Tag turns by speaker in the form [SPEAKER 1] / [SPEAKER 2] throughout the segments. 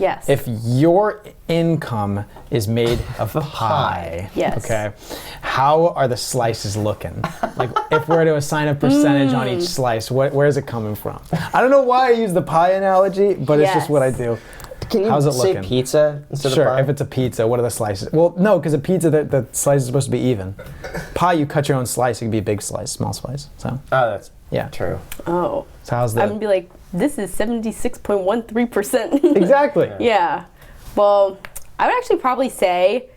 [SPEAKER 1] Yes.
[SPEAKER 2] If your income is made of pie,
[SPEAKER 1] yes.
[SPEAKER 2] okay, how are the slices looking? Like, if we're to assign a percentage on each slice, where is it coming from? I don't know why I use the pie analogy, but it's just what I do.
[SPEAKER 3] Can you
[SPEAKER 2] How's it
[SPEAKER 3] say
[SPEAKER 2] looking?
[SPEAKER 3] pizza instead
[SPEAKER 2] Sure,
[SPEAKER 3] of pie?
[SPEAKER 2] if it's a pizza, what are the slices? Well, no, because a pizza, the slice is supposed to be even. Pie, you cut your own slice. It can be a big slice, small slice. So,
[SPEAKER 3] Oh, that's
[SPEAKER 2] yeah.
[SPEAKER 3] true.
[SPEAKER 1] Oh.
[SPEAKER 2] So how's
[SPEAKER 1] I'm
[SPEAKER 2] that?
[SPEAKER 1] going to be like, this is 76.13%.
[SPEAKER 2] Exactly.
[SPEAKER 1] Yeah. Well, I would actually probably say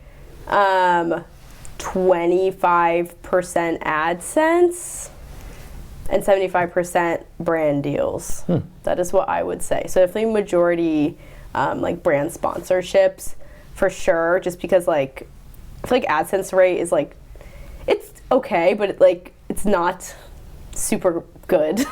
[SPEAKER 1] 25% AdSense and 75% brand deals. That is what I would say. So definitely majority like brand sponsorships for sure, just because like I feel like AdSense rate is like, it's okay, but it's not super good.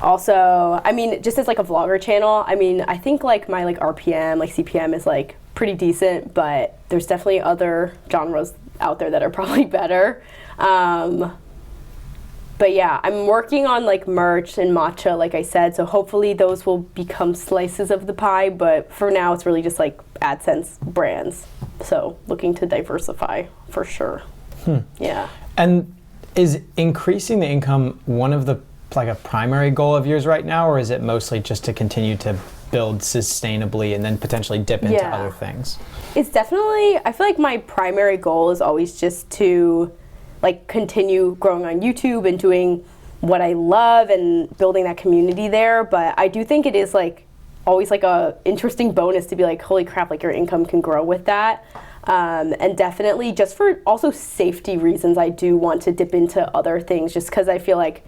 [SPEAKER 1] Also, I mean, just as like a vlogger channel, I mean, I think like my like RPM, like CPM is like pretty decent, but there's definitely other genres out there that are probably better. But yeah, I'm working on like merch and matcha, like I said, so hopefully those will become slices of the pie, but for now it's really just like AdSense brands. So looking to diversify for sure. Yeah.
[SPEAKER 2] And is increasing the income one of the, like a primary goal of yours right now, or is it mostly just to continue to build sustainably and then potentially dip into other things?
[SPEAKER 1] It's definitely, I feel like my primary goal is always just to like continue growing on YouTube and doing what I love and building that community there. But I do think it is like always like a interesting bonus to be like, holy crap, like your income can grow with that. And definitely just for also safety reasons, I do want to dip into other things just because I feel like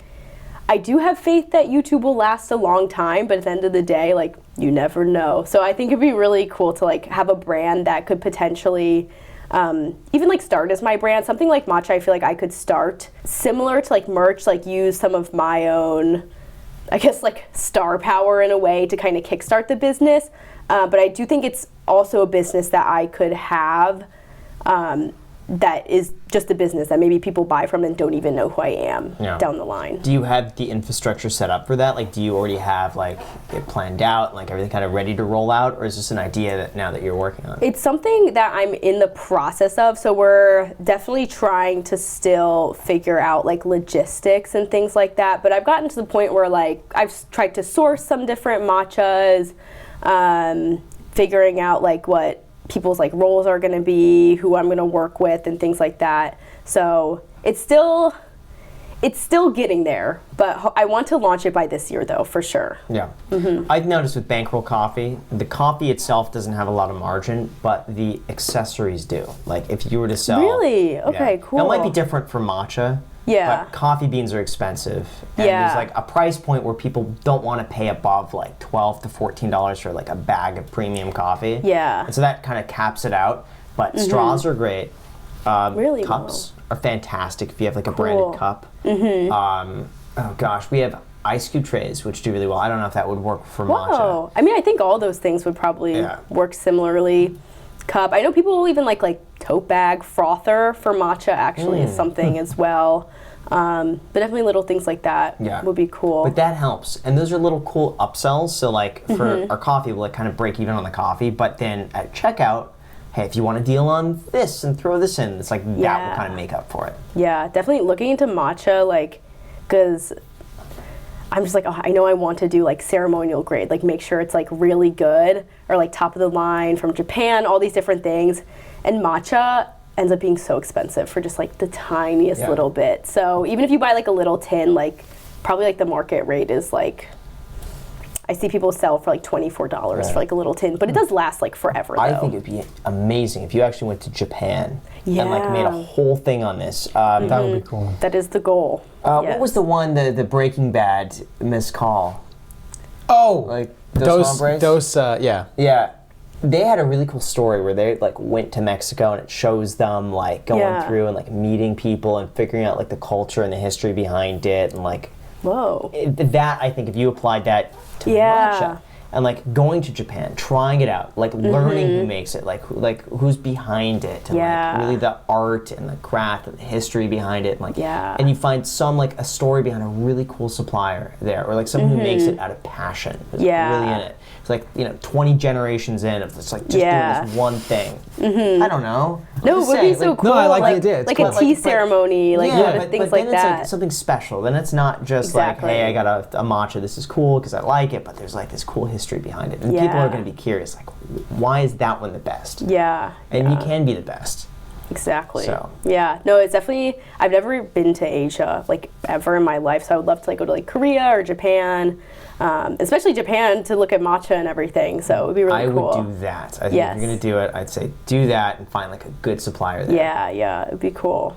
[SPEAKER 1] I do have faith that YouTube will last a long time, but at the end of the day, like you never know. So I think it'd be really cool to like have a brand that could potentially even like start as my brand. Something like Matcha, I feel like I could start similar to like merch, like use some of my own, I guess like star power in a way to kind of kickstart the business. But I do think it's also a business that I could have that is just a business that maybe people buy from and don't even know who I am down the line.
[SPEAKER 3] Do you have the infrastructure set up for that? Like, do you already have like it planned out, like everything kind of ready to roll out, or is this an idea that now that you're working on?
[SPEAKER 1] It's something that I'm in the process of, so we're definitely trying to still figure out like logistics and things like that, but I've gotten to the point where like I've tried to source some different matchas, figuring out like what people's like roles are going to be, who I'm going to work with and things like that. So it's still getting there, but I want to launch it by this year though, for sure.
[SPEAKER 3] Yeah. I've noticed with Bankroll Coffee, the coffee itself doesn't have a lot of margin, but the accessories do. Like if you were to sell...
[SPEAKER 1] Really? Okay, cool.
[SPEAKER 3] That might be different for matcha.
[SPEAKER 1] Yeah.
[SPEAKER 3] But coffee beans are expensive. And there's like a price point where people don't want to pay above like $12 to $14 for like a bag of premium coffee.
[SPEAKER 1] Yeah.
[SPEAKER 3] And so that kind of caps it out. But straws are great.
[SPEAKER 1] Really?
[SPEAKER 3] Cups are fantastic if you have like a branded cup. Oh gosh, we have ice cube trays which do really well. I don't know if that would work for matcha.
[SPEAKER 1] I mean, I think all those things would probably work similarly. Cup. I know people will even like tote bag frother for matcha actually is something as well. But definitely little things like that would be cool.
[SPEAKER 3] But that helps. And those are little cool upsells. So like for our coffee, we'll like kind of break even on the coffee, but then at checkout, hey, if you want a deal on this and throw this in, it's like that will kind of make up for it. Yeah,
[SPEAKER 1] definitely looking into matcha, like, because I'm just like, oh, I know I want to do like ceremonial grade, like make sure it's like really good or like top of the line from Japan, all these different things. And matcha ends up being so expensive for just like the tiniest little bit. So even if you buy like a little tin, like probably like the market rate is like, I see people sell for like $24 for like a little tin, but it does last like forever though.
[SPEAKER 3] I think it'd be amazing if you actually went to Japan and like made a whole thing on this. That would be cool.
[SPEAKER 1] That is the goal.
[SPEAKER 3] What was the one, the Breaking Bad mezcal?
[SPEAKER 2] Oh,
[SPEAKER 3] like
[SPEAKER 2] Dos,
[SPEAKER 3] yeah. Yeah. They had a really cool story where they like went to Mexico and it shows them like going through and like meeting people and figuring out like the culture and the history behind it and like
[SPEAKER 1] whoa.
[SPEAKER 3] That I think if you applied that to matcha, and like going to Japan, trying it out, like learning who makes it, like who's behind it, and like really the art and the craft and the history behind it, and like and you find some like a story behind a really cool supplier there, or like someone who makes it out of passion, who's really in it. It's like 20 generations in of just like doing this one thing. I don't know.
[SPEAKER 1] No, it would be so cool.
[SPEAKER 2] No, I like the idea. It's
[SPEAKER 1] like
[SPEAKER 2] cool.
[SPEAKER 1] a tea ceremony, like things like
[SPEAKER 3] then
[SPEAKER 1] that.
[SPEAKER 3] It's like something special. Then it's not just like, hey, I got a matcha. This is cool because I like it, but there's like this cool history behind it, and people are going to be curious, like, why is that one the best?
[SPEAKER 1] Yeah.
[SPEAKER 3] And you can be the best.
[SPEAKER 1] Exactly.
[SPEAKER 3] So.
[SPEAKER 1] Yeah. No, it's definitely. I've never been to Asia like ever in my life, so I would love to like go to like Korea or Japan, especially Japan to look at matcha and everything. So it would be really cool.
[SPEAKER 3] I would do that. I think if you're gonna do it, I'd say do that and find like a good supplier there.
[SPEAKER 1] Yeah. Yeah. It'd be cool.